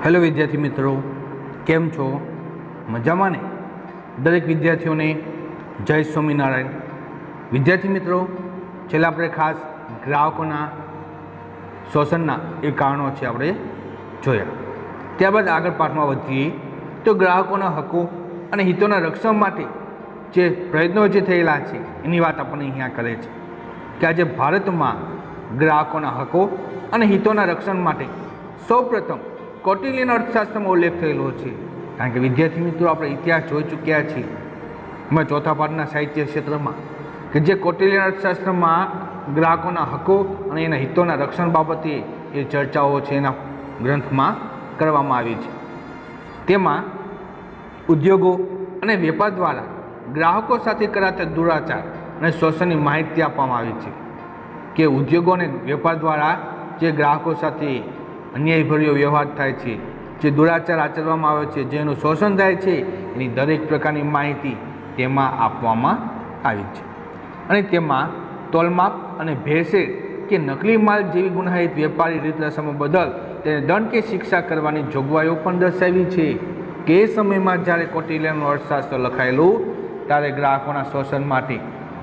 Hello विद्यार्थी मित्रों, केम छो? मजामां ने? दरेक विद्यार्थीओने जय स्वामीनारायण। विद्यार्थी मित्रों, छेल्ला आपणे खास ग्राहकोना शोषणना ए कारणो छे आपणे जोया। त्यारबाद आगळ पाठमां वधीए तो ग्राहकोना हको अने हितोना रक्षण माटे जे प्रयत्नो जे थयेला छे एनी वात आपणे अहींया करे छे के आजे भारतमां ग्राहकोना हको अने हितोना रक्षण माटे सौप्रथम कौटिल्यन अर्थशास्त्र में उल्लेख थयेलो छे। कारण के विद्यार्थी मित्रों, आपणे इतिहास जोई चूक्या छीए एमां चौथा पाठना साहित्य क्षेत्र में कि जे कौटिल्यन अर्थशास्त्र में ग्राहकोना हको अने एना हितोना रक्षण बाबते ए चर्चाओ छे एना ग्रंथ में करवामां आवी छे। तेमां उद्योगों अने वेपार द्वारा ग्राहकों साथे कराता दुराचार अने शोषणनी माहिती आपवामां आवी छे कि उद्योगों अने वेपार द्वारा जे ग्राहकों साथे अन्यायभर्यो व्यवहार थाय छे, जे दुराचार आचरवामां आवे छे, जेनुं शोषण थाय छे, एनी दरेक प्रकारनी माहिती तेमां आपवामां आवी छे। अने तेमां तोलमाप अने भेळसेळ के नकली माल जेवी गुनाहित वेपारी રીત રસમો बदल તેને દંડ કે શિક્ષા કરવાની જોગવાઈઓ પણ દર્શાવી છે કે એ સમયમાં જ્યારે કૌટિલ્યનું અર્થશાસ્ત્ર લખાયેલું ત્યારે ગ્રાહકોના શોષણ માટે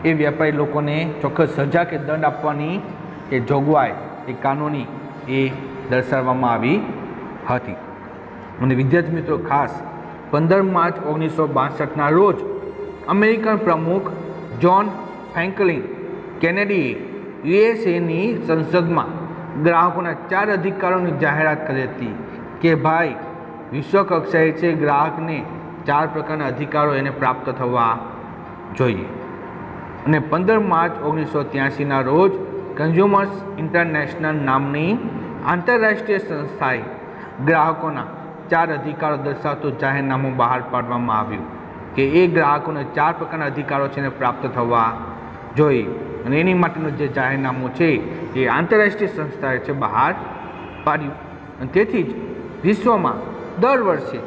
એ વેપારી લોકોને ચોક્કસ સજા કે દંડ આપવાની એ જોગવાઈ એ કાનૂની એ દર્શાવવામાં આવી હતી। અને વિદ્યાર્થી મિત્રો, ખાસ 15 માર્ચ 1962ના રોજ અમેરિકન પ્રમુખ જ્હોન ફ્રેન્કલિન કેનેડીએ યુએસએની સંસદમાં ગ્રાહકોના 4 અધિકારોની જાહેરાત કરી હતી કે ભાઈ વિશ્વ કક્ષાએ છે ગ્રાહકને 4 પ્રકારના અધિકારો એને પ્રાપ્ત થવા જોઈએ। અને 15 માર્ચ 1983ના રોજ કન્ઝ્યુમર્સ ઇન્ટરનેશનલ નામની आंतरराष्ट्रीय संस्थाए ग्राहकों 4 अधिकारों दर्शावतु जाहेरनामું बहार पाडवामां आव्युं के ए ग्राहकों 4 प्रकारना अधिकारों छे प्राप्त थवा जोईए। अने एनी माटेनुं जे जाहेरनामું छे ए आंतरराष्ट्रीय संस्थाए छे बहार पाड्युं। अने तेथी ज विश्वमां दर वर्षे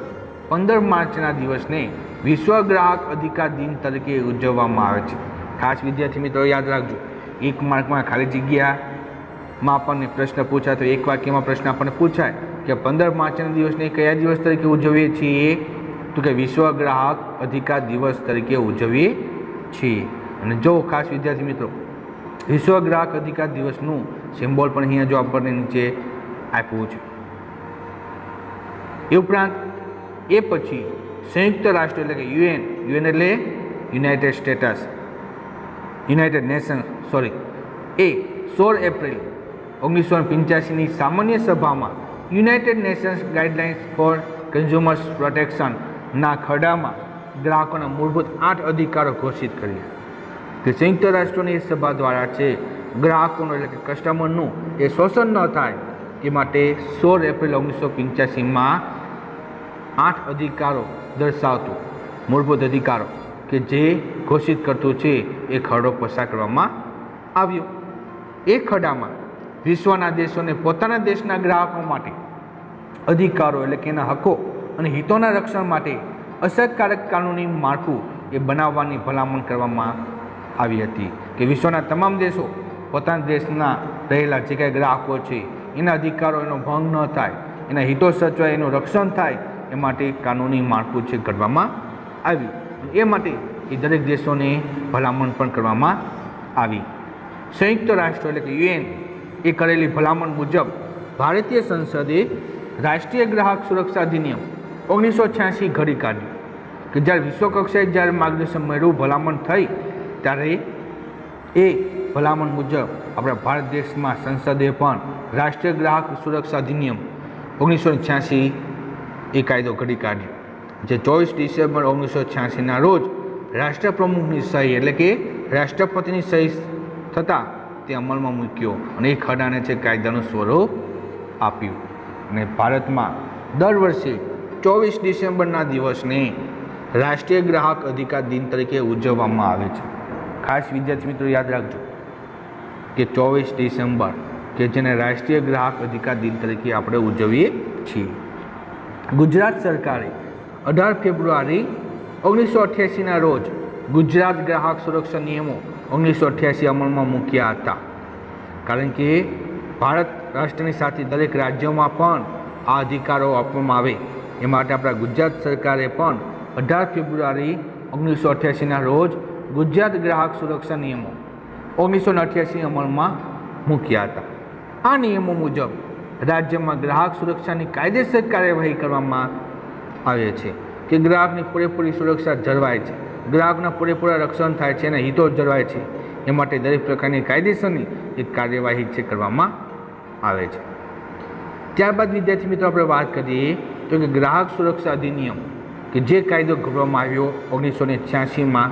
15 मार्चना दिवसने विश्व ग्राहक अधिकार दिन तरीके उजववामां आवे छे। खास विद्यार्थी मित्रों याद राखजो, 1 मार्कमां खाली जग्या में आपने प्रश्न पूछा तो एक वाक्य में प्रश्न आपने पूछाय कि 15 मार्चना दिवस ने कया दिवस तरीके उजवीए छीए? तो कि विश्व ग्राहक अधिकार दिवस तरीके उजवीए छीए। अने जो खास विद्यार्थी मित्रों, विश्व ग्राहक अधिकार दिवसનું सिम्बोल पण अहींया जो आपणे नीचे आप्युं छे। ए उपरांत ए पछी संयुक्त राष्ट्र એટલે કે યુએન એટલે યુનાઇટેડ નેશન એ 16 એપ્રિલ 1985 सामान्य सभा में United Nations guidelines for consumers protection ना खड़ा में ग्राहकों मूलभूत 8 अधिकारों घोषित कर्या कि संयुक्त राष्ट्रों की सभा द्वारा है ग्राहकों एटले के कस्टमरनु ए शोषण न थाय ए माटे 16 एप्रिल 1985 में 8 अधिकारों दर्शावतु मूलभूत अधिकारों के जे घोषित करतु छे ए खरडो पसार करवामां आव्यो। ए खड़ा में विश्वना देशों ने पोताना देशना ग्राहकों माटे अधिकारों एटले के हको अने हितोना रक्षण माटे असरकारक कानूनी माळखुं ए बनाववानी भलामण करवामां आवी हती कि विश्वना तमाम देशों पोताना देशना रहेला जे कांई ग्राहको छे एना अधिकारों एनो भंग न थाय, एना हितो सचवाय, एनुं रक्षण थाय ए माटे कानूनी माळखुं छे घडवामां आव्युं। ए माटे ए दरेक देशोने भलामण पण करवामां आवी। संयुक्त राष्ट्र एटले के यूएन ए करेली भलामण मुजब भारतीय संसदे राष्ट्रीय ग्राहक सुरक्षा अधिनियम 1986 घड़ी काढ्युं कि ज्यारे विश्व कक्षाए ज्यारे मार्गदर्शन मेळव्युं, भलामण थई त्यारे ए भलामण मुजब अपना भारत देश में संसदे पण राष्ट्रीय ग्राहक सुरक्षा अधिनियम 1986 ए कायदो घड़ी काढ्यो जे 24 डिसेम्बर 1986 ना रोज राष्ट्रप्रमुखनी सही एटले के राष्ट्रपतिनी सही थता ते अमल में मूक्यो अने एक खरडाने छे कायदानुं स्वरूप आप्युं। अने भारत में दर वर्षे 24 डिसेम्बरना दिवसने राष्ट्रीय ग्राहक अधिकार दिन तरीके उजववामां आवे छे। खास विद्यार्थी मित्रों याद राखजो कि 24 डिसेम्बर के जेने राष्ट्रीय ग्राहक अधिकार दिन तरीके आपणे उजवीए छीए। गुजरात सरकारे 18 फेब्रुआरी 1988 ना रोज गुजरात ग्राहक सुरक्षा नियमों 1988 अमल में मूक्या हता। कारण के भारत राष्ट्र साथ दरेक राज्यों में पण આ અધિકારો આપવામાં આવે એ માટે આપણા ગુજરાત સરકારે પણ 18 ફેબ્રુઆરી 1988ના રોજ ગુજરાત ગ્રાહક સુરક્ષા નિયમો 1988 અમલમાં મૂક્યા હતા. આ નિયમો મુજબ રાજ્યમાં ગ્રાહક સુરક્ષાની કાયદેસર કાર્યવાહી કરવામાં આવે છે કે ગ્રાહકની પૂરેપૂરી સુરક્ષા જળવાય છે, ગ્રાહકના પૂરેપૂરા રક્ષણ થાય છે અને હિતો જળવાય છે. એ માટે દરેક પ્રકારની કાયદેસરની એક કાર્યવાહી છે કરવામાં આવે છે. ત્યારબાદ વિદ્યાર્થી મિત્રો આપણે વાત કરીએ તો કે ગ્રાહક સુરક્ષા અધિનિયમ કે જે કાયદો ઘડવામાં આવ્યો 1986માં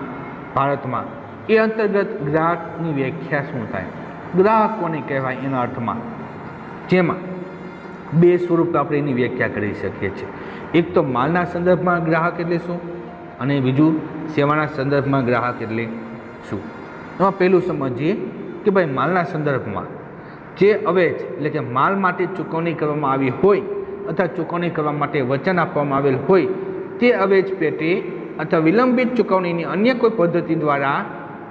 ભારતમાં, એ અંતર્ગત ગ્રાહકની વ્યાખ્યા શું થાય, ગ્રાહક કોને કહેવાય એના અર્થમાં, જેમાં બે સ્વરૂપ આપણે એની વ્યાખ્યા કરી શકીએ છીએ. એક તો માલના સંદર્ભમાં ગ્રાહક એટલે શું અને બીજું સેવાના સંદર્ભમાં ગ્રાહક એટલે શું. એમાં પહેલું સમજીએ કે ભાઈ માલના સંદર્ભમાં જે અવેજ એટલે કે માલ માટે ચૂકવણી કરવામાં આવી હોય અથવા ચૂકવણી કરવા માટે વચન આપવામાં આવેલ હોય તે અવેજ પેટે અથવા વિલંબિત ચૂકવણીની અન્ય કોઈ પદ્ધતિ દ્વારા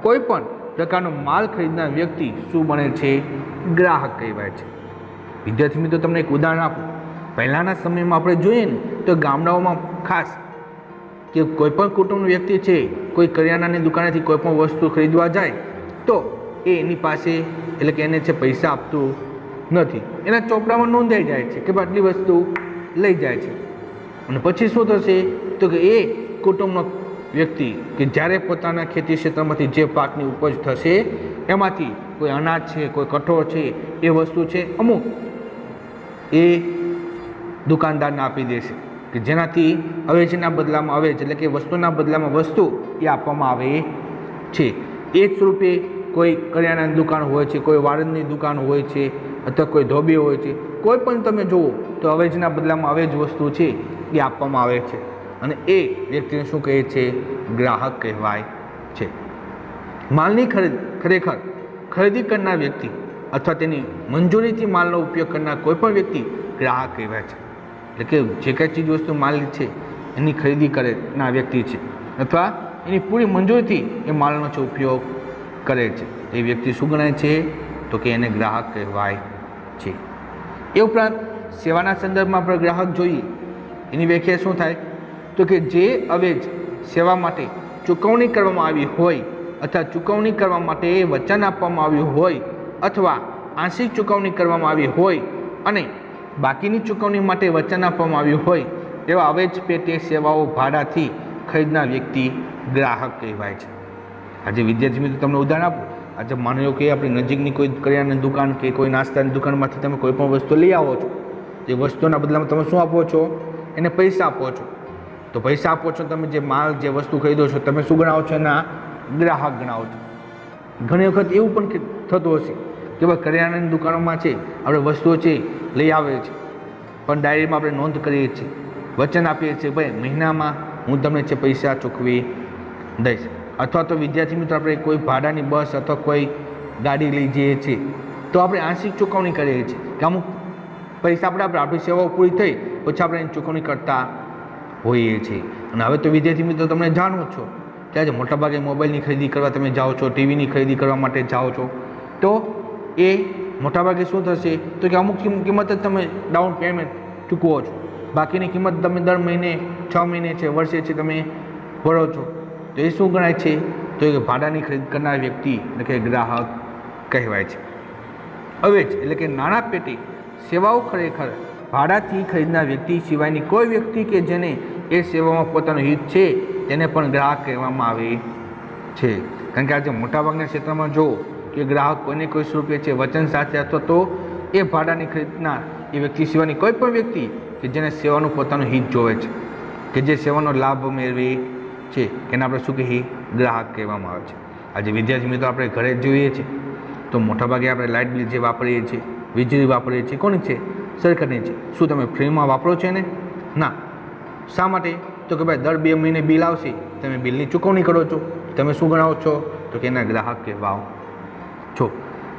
કોઈ પણ પ્રકારનો માલ ખરીદનાર વ્યક્તિ શું બને છે, ગ્રાહક કહેવાય છે. વિદ્યાર્થી મિત્રો તમને એક ઉદાહરણ આપું. પહેલાંના સમયમાં આપણે જોઈએ ને તો ગામડાઓમાં ખાસ કે કોઈ પણ કુટુંબનો વ્યક્તિ છે કોઈ કરિયાણાની દુકાનેથી કોઈ પણ વસ્તુ ખરીદવા જાય તો એ એની પાસે એટલે કે એને છે પૈસા આપતું નથી, એના ચોપડામાં નોંધાઈ જાય છે કે આટલી વસ્તુ લઈ જાય છે. અને પછી શું થશે તો કે એ કુટુંબનો વ્યક્તિ કે જ્યારે પોતાના ખેતી ક્ષેત્રમાંથી જે પાકની ઉપજ થશે એમાંથી કોઈ અનાજ છે, કોઈ કઠોળ છે, એ વસ્તુ છે અમુક એ દુકાનદારને આપી દેશે કે જેનાથી અવેજના બદલામાં અવેજ એટલે કે વસ્તુના બદલામાં વસ્તુ એ આપવામાં આવે છે. એ જ સ્વરૂપે કોઈ કરિયાણાની દુકાન હોય છે, કોઈ વાળંદની દુકાન હોય છે અથવા કોઈ ધોબી હોય છે, કોઈ પણ તમે જુઓ તો અવેજના બદલામાં અવેજ વસ્તુ છે એ આપવામાં આવે છે અને એ વ્યક્તિને શું કહે છે, ગ્રાહક કહેવાય છે. માલની ખરેખર ખરીદી કરનાર વ્યક્તિ અથવા તેની મંજૂરીથી માલનો ઉપયોગ કરનાર કોઈ પણ વ્યક્તિ ગ્રાહક કહેવાય છે. એટલે કે જે કાંઈ ચીજ વસ્તુ માલ છે એની ખરીદી કરનાર વ્યક્તિ છે અથવા એની પૂરી મંજૂરીથી એ માલનો છે ઉપયોગ કરે છે એ વ્યક્તિ શું ગણાય છે તો કે એને ગ્રાહક કહેવાય છે. એ ઉપરાંત સેવાના સંદર્ભમાં આપણે ગ્રાહક જોઈએ એની વ્યાખ્યા શું થાય તો કે જે અવેજ સેવા માટે ચૂકવણી કરવામાં આવી હોય અથવા ચૂકવણી કરવા માટે વચન આપવામાં આવ્યું હોય અથવા આંશિક ચૂકવણી કરવામાં આવી હોય અને બાકીની ચૂકવણી માટે વચન આપવામાં આવ્યું હોય તેવા અવેજ પેટે સેવાઓ ભાડાથી ખરીદનાર વ્યક્તિ ગ્રાહક કહેવાય છે. આજે વિદ્યાર્થી મિત્રો તમને ઉદાહરણ આપું. આજે માની લો કે આપણી નજીકની કોઈ કરિયાણાની દુકાન કે કોઈ નાસ્તાની દુકાનમાંથી તમે કોઈ પણ વસ્તુ લઈ આવો છો, એ વસ્તુના બદલામાં તમે શું આપો છો, એને પૈસા આપો છો. તો પૈસા આપો છો તમે જે માલ જે વસ્તુ ખરીદો છો તમે શું ગણાવો છો, એના ગ્રાહક ગણાવો છો. ઘણી વખત એવું પણ થતું હશે કે ભાઈ કરિયાણાની દુકાનોમાં છે આપણે વસ્તુઓ છે લઈ આવે છે પણ ડાયરીમાં આપણે નોંધ કરીએ છીએ, વચન આપીએ છીએ ભાઈ મહિનામાં હું તમને છે પૈસા ચૂકવી દઈશ. અથવા તો વિદ્યાર્થી મિત્રો આપણે કોઈ ભાડાની બસ અથવા કોઈ ગાડી લઈ જઈએ છીએ તો આપણે આંશિક ચૂકવણી કરીએ છીએ કે અમુક પૈસા આપણી સેવાઓ પૂરી થઈ પછી આપણે એની ચૂકવણી કરતા હોઈએ છીએ. અને હવે તો વિદ્યાર્થી મિત્રો તમે જાણો છો કે આજે મોટાભાગે મોબાઈલની ખરીદી કરવા તમે જાઓ છો, ટીવીની ખરીદી કરવા માટે જાઓ છો તો એ મોટાભાગે શું થશે તો કે અમુક કિંમત જ તમે ડાઉન પેમેન્ટ ચૂકવો છો, બાકીની કિંમત તમે દર મહિને 6 મહિને છે, વર્ષે છે તમે ભરો છો. તો એ શું ગણાય છે તો કે ભાડાની ખરીદ કરનાર વ્યક્તિ એટલે કે ગ્રાહક કહેવાય છે. અવેજ એટલે કે નાણાં પેટે સેવાઓ ખરેખર ભાડાથી ખરીદનાર વ્યક્તિ સિવાયની કોઈ વ્યક્તિ કે જેને એ સેવામાં પોતાનું હિત છે તેને પણ ગ્રાહક કહેવામાં આવે છે. કારણ કે આજે મોટાભાગના ક્ષેત્રમાં જો કે ગ્રાહક કોઈને કોઈ સ્વરૂપે છે વચન સાથે અથવા તો એ ભાડાની ખરીદનાર એ વ્યક્તિ સિવાયની કોઈ પણ વ્યક્તિ કે જેને સેવાનું પોતાનું હિત જોવે છે કે જે સેવાનો લાભ મેળવે છે એને આપણે શું કહીએ, ગ્રાહક કહેવામાં આવે છે. આજે વિદ્યાર્થી મિત્રો આપણે ઘરે જ જોઈએ છીએ તો મોટાભાગે આપણે લાઇટ બિલ જે વાપરીએ છીએ, વીજળી વાપરીએ છીએ કોની છે, સરકારની છે. શું તમે ફ્રીમાં વાપરો છો ને? ના. શા માટે તો કે ભાઈ દર 2 મહિને બિલ આવશે તમે બિલની ચૂકવણી કરો છો, તમે શું ગણાવો છો તો કે એના ગ્રાહક કહેવાઓ છો.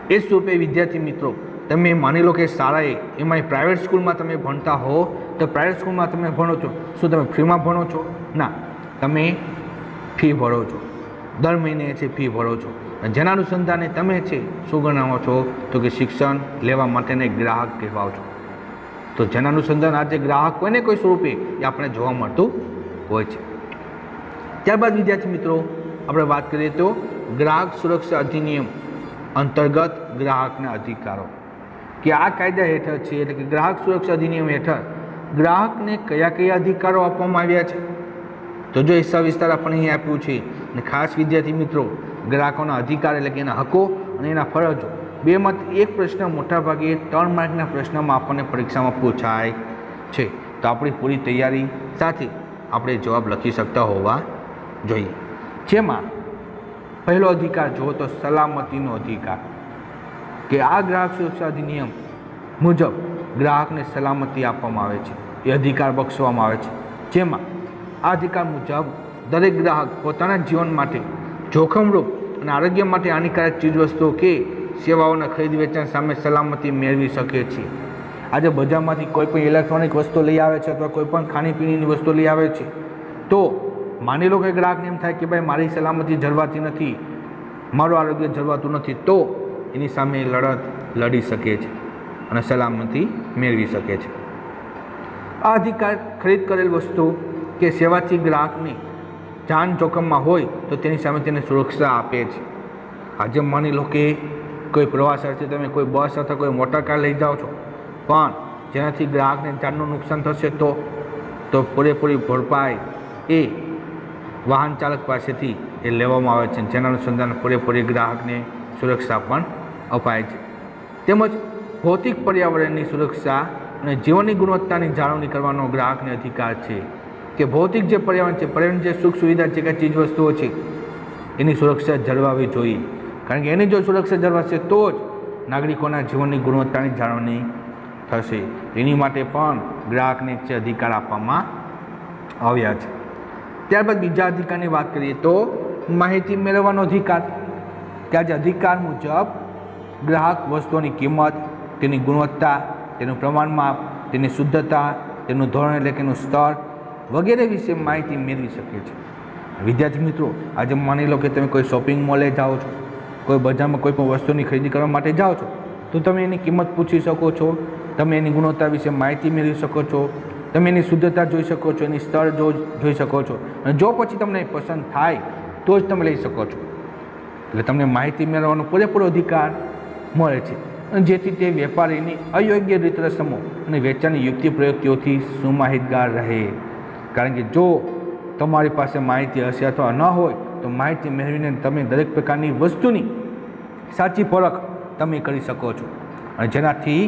એ સ્વરૂપે વિદ્યાર્થી મિત્રો તમે માની લો કે શાળાએ એમાં પ્રાઇવેટ સ્કૂલમાં તમે ભણતા હો તો પ્રાઇવેટ સ્કૂલમાં તમે ભણો છો, શું તમે ફ્રીમાં ભણો છો? ના, તમે ફી ભરો છો, દર મહિને છે ફી ભરો છો. જેના અનુસંધાને તમે છે શું ગણાવો છો તો કે શિક્ષણ લેવા માટેના એક ગ્રાહક કહેવાઓ છો. તો જેના અનુસંધાન આજે ગ્રાહક કોઈને કોઈ સ્વરૂપે એ આપણે જોવા મળતું હોય છે. ત્યારબાદ વિદ્યાર્થી મિત્રો આપણે વાત કરીએ તો ગ્રાહક સુરક્ષા અધિનિયમ અંતર્ગત ગ્રાહકના અધિકારો, કે આ કાયદા હેઠળ છે, એટલે કે ગ્રાહક સુરક્ષા અધિનિયમ હેઠળ ગ્રાહકને કયા કયા અધિકારો આપવામાં આવ્યા છે. તો જો એ સવિસ્તાર આપણને અહીં આપ્યું છે, અને ખાસ વિદ્યાર્થી મિત્રો ગ્રાહકોના અધિકાર એટલે કે એના હકો અને એના ફરજો બેમાંથી એક પ્રશ્ન મોટાભાગે 3 માર્કના પ્રશ્નમાં આપણને પરીક્ષામાં પૂછાય છે. તો આપણી પૂરી તૈયારી સાથે આપણે જવાબ લખી શકતા હોવા જોઈએ. જેમાં પહેલો અધિકાર જુઓ તો સલામતીનો અધિકાર, કે આ ગ્રાહક સુરક્ષા અધિનિયમ મુજબ ગ્રાહકને સલામતી આપવામાં આવે છે, એ અધિકાર બક્ષવામાં આવે છે. જેમાં આ અધિકાર મુજબ દરેક ગ્રાહક પોતાના જીવન માટે જોખમરૂપ અને આરોગ્ય માટે હાનિકારક ચીજવસ્તુઓ કે સેવાઓના ખરીદ વેચાણ સામે સલામતી મેળવી શકે છે. આજે બજારમાંથી કોઈ પણ ઇલેક્ટ્રોનિક વસ્તુ લઈ આવે છે અથવા કોઈ પણ ખાણીપીણીની વસ્તુ લઈ આવે છે, તો માની લો કે ગ્રાહકને એમ થાય કે ભાઈ મારી સલામતી જળવાતી નથી, મારું આરોગ્ય જળવાતું નથી, તો એની સામે લડત લડી શકે છે અને સલામતી મેળવી શકે છે. આ અધિકાર ખરીદ કરેલ વસ્તુ કે સેવાથી ગ્રાહકની જાન જોખમમાં હોય તો તેની સામે તેને સુરક્ષા આપે છે. આજે માની લો કે કોઈ પ્રવાસ અર્થે તમે કોઈ બસ અથવા કોઈ મોટર કાર લઈ જાઓ છો, પણ જેનાથી ગ્રાહકને જાનનું નુકસાન થશે તો પૂરેપૂરી ભરપાઈ એ વાહન ચાલક પાસેથી એ લેવામાં આવે છે, જેના અનુસંધાન પૂરેપૂરી ગ્રાહકને સુરક્ષા પણ અપાય છે. તેમજ ભૌતિક પર્યાવરણની સુરક્ષા અને જીવનની ગુણવત્તાની જાળવણી કરવાનો ગ્રાહકને અધિકાર છે, કે ભૌતિક જે પર્યાવરણ છે, પર્યાવરણ જે સુખ સુવિધા છે કે ચીજ વસ્તુઓ છે એની સુરક્ષા જળવાવી જોઈએ, કારણ કે એની જો સુરક્ષા જળવાશે તો જ નાગરિકોના જીવનની ગુણવત્તાની જાળવણી થશે. એની માટે પણ ગ્રાહકને જે અધિકાર આપવામાં આવ્યા છે. ત્યારબાદ બીજા અધિકારની વાત કરીએ તો માહિતી મેળવવાનો અધિકાર, કે આજે અધિકાર મુજબ ગ્રાહક વસ્તુઓની કિંમત, તેની ગુણવત્તા, તેનું પ્રમાણમાપ, તેની શુદ્ધતા, તેનું ધોરણ એટલે કે એનું સ્તર વગેરે વિશે માહિતી મેળવી શકે છે. વિદ્યાર્થી મિત્રો આજે માની લો કે તમે કોઈ શોપિંગ મોલે જાઓ છો, કોઈ બજારમાં કોઈ પણ વસ્તુની ખરીદી કરવા માટે જાઓ છો, તો તમે એની કિંમત પૂછી શકો છો, તમે એની ગુણવત્તા વિશે માહિતી મેળવી શકો છો, તમે એની શુદ્ધતા જોઈ શકો છો, એની સ્તર જોઈ શકો છો, અને જો પછી તમને પસંદ થાય તો જ તમે લઈ શકો છો. એટલે તમને માહિતી મેળવવાનો પૂરેપૂરો અધિકાર મળે છે, અને જેથી તે વેપારીની અયોગ્ય રીત રસમો અને વેચાણની યુક્તિ પ્રયુક્તિઓથી સુમાહિતગાર રહે. કારણ કે જો તમારી પાસે માહિતી હશે અથવા ન હોય તો માહિતી મેળવીને તમે દરેક પ્રકારની વસ્તુની સાચી પરખ તમે કરી શકો છો, અને જેનાથી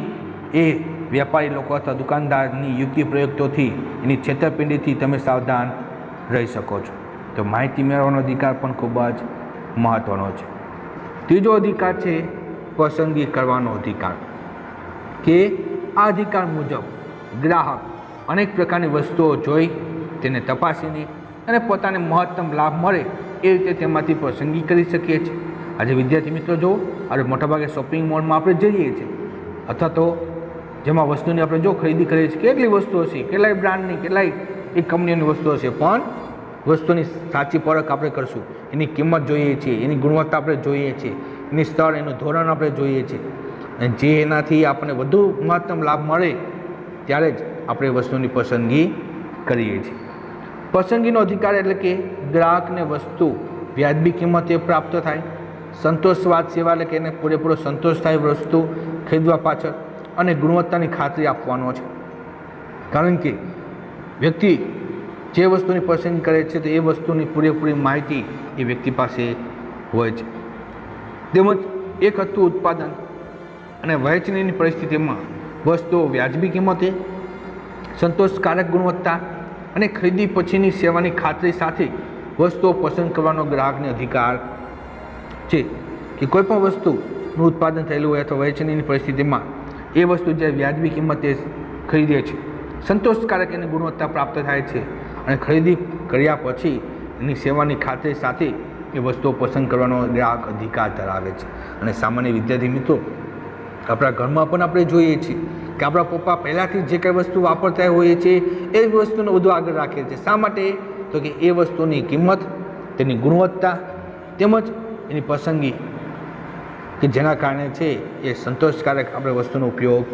એ વેપારી લોકો અથવા દુકાનદારની યુક્તિ પ્રયુક્તિઓથી એની છેતરપિંડીથી તમે સાવધાન રહી શકો છો. તો માહિતી મેળવવાનો અધિકાર પણ ખૂબ જ મહત્ત્વનો છે. ત્રીજો અધિકાર છે પસંદગી કરવાનો અધિકાર, કે આ અધિકાર મુજબ ગ્રાહક અનેક પ્રકારની વસ્તુઓ જોઈ તેને તપાસીને અને પોતાને મહત્તમ લાભ મળે એ રીતે તેમાંથી પસંદગી કરી શકીએ છીએ. આજે વિદ્યાર્થી મિત્રો જો આજે મોટાભાગે શોપિંગ મોલમાં આપણે જઈએ છીએ, અથવા તો જેમાં વસ્તુની આપણે જો ખરીદી કરીએ છીએ, કેટલી વસ્તુઓ છે, કેટલાય બ્રાન્ડની, કેટલાય એ કંપનીઓની વસ્તુઓ છે, પણ વસ્તુની સાચી પરખ આપણે કરશું, એની કિંમત જોઈએ છીએ, એની ગુણવત્તા આપણે જોઈએ છીએ, એની સ્તર, એનું ધોરણ આપણે જોઈએ છીએ, અને જે એનાથી આપણને વધુ મહત્તમ લાભ મળે ત્યારે જ આપણે વસ્તુની પસંદગી કરીએ છીએ. પસંદગીનો અધિકાર એટલે કે ગ્રાહકને વસ્તુ વ્યાજબી કિંમતે પ્રાપ્ત થાય, સંતોષવાદ સેવા એટલે કે એને પૂરેપૂરો સંતોષ થાય વસ્તુ ખરીદવા પાછળ, અને ગુણવત્તાની ખાતરી આપવાનો છે. કારણ કે વ્યક્તિ જે વસ્તુની પસંદ કરે છે તો એ વસ્તુની પૂરેપૂરી માહિતી એ વ્યક્તિ પાસે હોય છે. તેમજ એક હતું ઉત્પાદન અને વહેંચણીની પરિસ્થિતિમાં વસ્તુઓ વ્યાજબી કિંમતે, સંતોષકારક ગુણવત્તા અને ખરીદી પછીની સેવાની ખાતરી સાથે વસ્તુઓ પસંદ કરવાનો ગ્રાહકને અધિકાર છે, કે કોઈપણ વસ્તુનું ઉત્પાદન થયેલું હોય અથવા વહેંચણીની પરિસ્થિતિમાં એ વસ્તુ જે વ્યાજબી કિંમતે ખરીદે છે, સંતોષકારક એની ગુણવત્તા પ્રાપ્ત થાય છે, અને ખરીદી કર્યા પછી એની સેવાની ખાતરી સાથે એ વસ્તુઓ પસંદ કરવાનો ગ્રાહક અધિકાર ધરાવે છે. અને સામાન્ય વિદ્યાર્થી મિત્રો આપણા ઘરમાં પણ આપણે જોઈએ છીએ કે આપણા પપ્પા પહેલાંથી જે કંઈ વસ્તુ વાપરતા હોઈએ છીએ એ જ વસ્તુને વધુ આગળ રાખે છે. શા માટે? તો કે એ વસ્તુની કિંમત, તેની ગુણવત્તા તેમજ એની પસંદગી કે જેના કારણે છે એ સંતોષકારક આપણે વસ્તુનો ઉપયોગ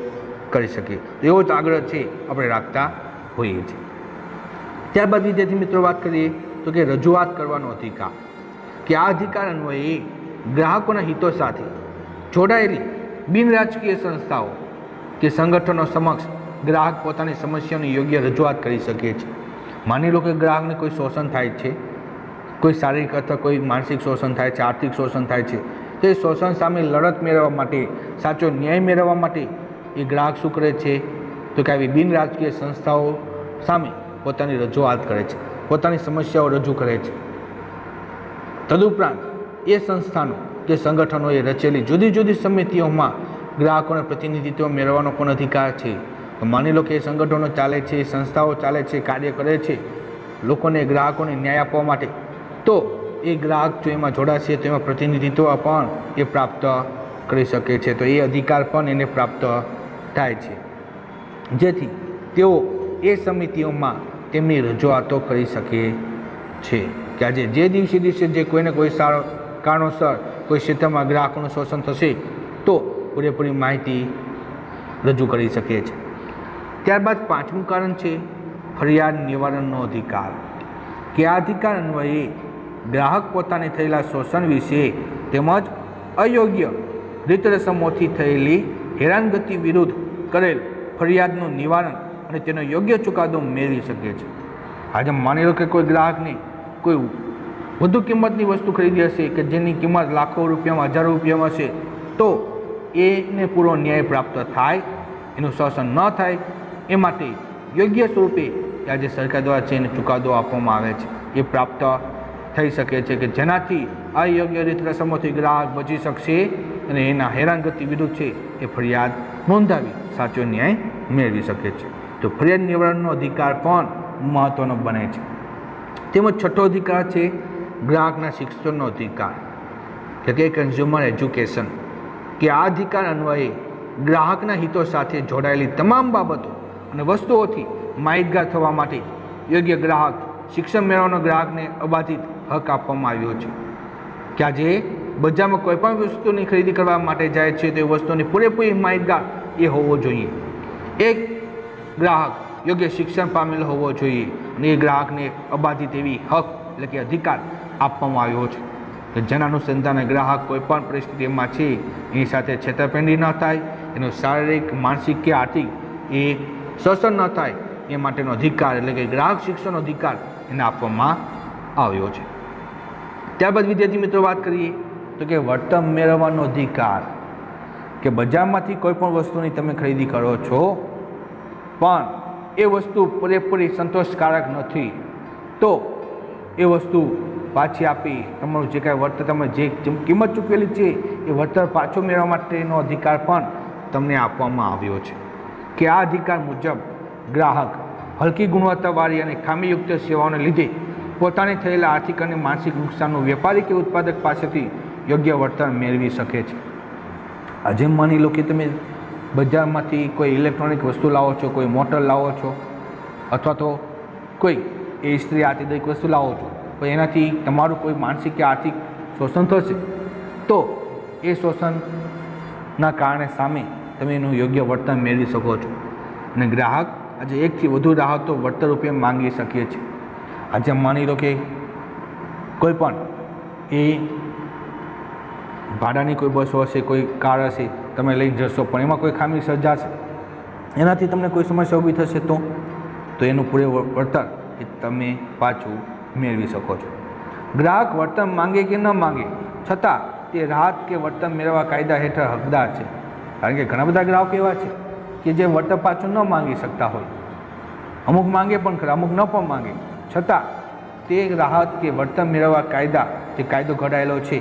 કરી શકીએ. એવો જ આગ્રહ છે આપણે રાખતા હોઈએ છીએ. ત્યારબાદ વિદ્યાર્થી મિત્રો વાત કરીએ તો કે રજૂઆત કરવાનો અધિકાર, કે આ અધિકાર અન્વયે ગ્રાહકોના હિતો સાથે જોડાયેલી બિન રાજકીય સંસ્થાઓ કે સંગઠનો સમક્ષ ગ્રાહક પોતાની સમસ્યાઓની યોગ્ય રજૂઆત કરી શકે છે. માની લો કે ગ્રાહકને કોઈ શોષણ થાય છે, કોઈ શારીરિક અથવા કોઈ માનસિક શોષણ થાય છે, આર્થિક શોષણ થાય છે, તો એ શોષણ સામે લડત મેળવવા માટે, સાચો ન્યાય મેળવવા માટે એ ગ્રાહક શું કરે છે તો કે આવી બિન રાજકીય સંસ્થાઓ સામે પોતાની રજૂઆત કરે છે, પોતાની સમસ્યાઓ રજૂ કરે છે. તદુપરાંત એ સંસ્થાનો કે સંગઠનોએ રચેલી જુદી જુદી સમિતિઓમાં ગ્રાહકોને પ્રતિનિધિત્વ મેળવવાનો પણ અધિકાર છે. તો માની લો કે એ સંગઠનો ચાલે છે, સંસ્થાઓ ચાલે છે, કાર્ય કરે છે લોકોને, ગ્રાહકોને ન્યાય આપવા માટે, તો એ ગ્રાહક જો એમાં જોડાશે તો એમાં પ્રતિનિધિત્વ પણ એ પ્રાપ્ત કરી શકે છે. તો એ અધિકાર પણ એને પ્રાપ્ત થાય છે, જેથી તેઓ એ સમિતિઓમાં તેમની રજૂઆતો કરી શકે છે કે આજે જે દિવસે જે કોઈને કોઈ સારો કારણોસર કોઈ ક્ષેત્રમાં ગ્રાહકોનું શોષણ થશે તો પૂરેપૂરી માહિતી રજૂ કરી શકે છે. ત્યારબાદ પાંચમું કારણ છે ફરિયાદ નિવારણનો અધિકાર, કે આ અધિકાર અન્વયે ગ્રાહક પોતાને થયેલા શોષણ વિશે તેમજ અયોગ્ય રીત રસમોથી થયેલી હેરાનગતિ વિરુદ્ધ કરેલ ફરિયાદનું નિવારણ અને તેનો યોગ્ય ચુકાદો મેળવી શકે છે. આજે માની લો કે કોઈ ગ્રાહકને કોઈ વધુ કિંમતની વસ્તુ ખરીદી હશે કે જેની કિંમત લાખો રૂપિયામાં, હજારો રૂપિયામાં હશે, તો એને પૂરો ન્યાય પ્રાપ્ત થાય, એનું શોષણ ન થાય એ માટે યોગ્ય સ્વરૂપે આજે સરકાર દ્વારા છે એને ચુકાદો આપવામાં આવે છે, એ પ્રાપ્ત થઈ શકે છે કે જેનાથી અયોગ્ય રીત રસમોથી ગ્રાહક બચી શકશે અને એના હેરાનગતિ વિરુદ્ધ છે એ ફરિયાદ નોંધાવી સાચો ન્યાય મેળવી શકે છે. તો ફરિયાદ નિવારણનો અધિકાર પણ મહત્ત્વનો બને છે. તેમજ છઠ્ઠો અધિકાર છે ગ્રાહકના શિક્ષણનો અધિકાર, એટલે કે કન્ઝ્યુમર એજ્યુકેશન, કે આ અધિકાર અન્વયે ગ્રાહકના હિતો સાથે જોડાયેલી તમામ બાબતો અને વસ્તુઓથી માહિતગાર થવા માટે યોગ્ય ગ્રાહક શિક્ષણ મેળવવાનો ગ્રાહકને અબાધિત હક આપવામાં આવ્યો છે. કે આજે બજારમાં કોઈ પણ વસ્તુની ખરીદી કરવા માટે જાય છે તો એ વસ્તુની પૂરેપૂરી માહિતગાર એ હોવો જોઈએ. એક ગ્રાહક યોગ્ય શિક્ષણ પામેલો હોવો જોઈએ અને એ ગ્રાહકને અબાધિત એવી હક એટલે કે અધિકાર આપવામાં આવ્યો છે કે જેના અનુસંધાને ગ્રાહક કોઈ પણ પરિસ્થિતિમાં છે એની સાથે છેતરપિંડી ન થાય, એનું શારીરિક, માનસિક કે આર્થિક એ શોષણ ન થાય એ માટેનો અધિકાર એટલે કે ગ્રાહક શિક્ષણનો અધિકાર એને આપવામાં આવ્યો છે. ત્યારબાદ વિદ્યાર્થી મિત્રો વાત કરીએ તો કે વળતર મેળવવાનો અધિકાર, કે બજારમાંથી કોઈ પણ વસ્તુની તમે ખરીદી કરો છો પણ એ વસ્તુ પૂરેપૂરી સંતોષકારક નથી તો એ વસ્તુ પાછી આપી તમારું જે કાંઈ વળતર તમે જે કિંમત ચૂકવેલી છે એ વળતર પાછું મેળવવા માટેનો અધિકાર પણ તમને આપવામાં આવ્યો છે. કે આ અધિકાર મુજબ ગ્રાહક હલકી ગુણવત્તાવાળી અને ખામીયુક્ત સેવાઓને લીધે પોતાને થયેલા આર્થિક અને માનસિક નુકસાનનું વેપારી કે ઉત્પાદક પાસેથી યોગ્ય વળતર મેળવી શકે છે. આજે માની લો કે તમે બજારમાંથી કોઈ ઇલેક્ટ્રોનિક વસ્તુ લાવો છો, કોઈ મોટર લાવો છો અથવા તો કોઈ એ ઇસ્ત્રી આથી દરેક વસ્તુ લાવો છો, તો એનાથી તમારું કોઈ માનસિક કે આર્થિક શોષણ થશે તો એ શોષણના કારણે સામે તમે એનું યોગ્ય વળતર મેળવી શકો છો. અને ગ્રાહક આજે એકથી વધુ રાહતો વળતર રૂપે માંગી શકીએ છીએ. આજે માની લો કે કોઈ પણ એ ભાડાની કોઈ બસ હશે, કોઈ કાર હશે, તમે લઈ જશો પણ એમાં કોઈ ખામી સર્જાશે, એનાથી તમને કોઈ સમસ્યા ઊભી થશે તો એનું પૂરે વળતર એ તમે પાછું મેળવી શકો છો. ગ્રાહક વળતર માંગે કે ન માંગે છતાં તે રાહત કે વળતર મેળવવા કાયદા હેઠળ હકદાર છે. કારણ કે ઘણા બધા ગ્રાહકો એવા છે કે જે વળતર પાછું ન માંગી શકતા હોય, અમુક માંગે પણ ખરા, અમુક ન પણ માંગે, છતાં તે રાહત કે વળતર મેળવવા જે કાયદો ઘડાયેલો છે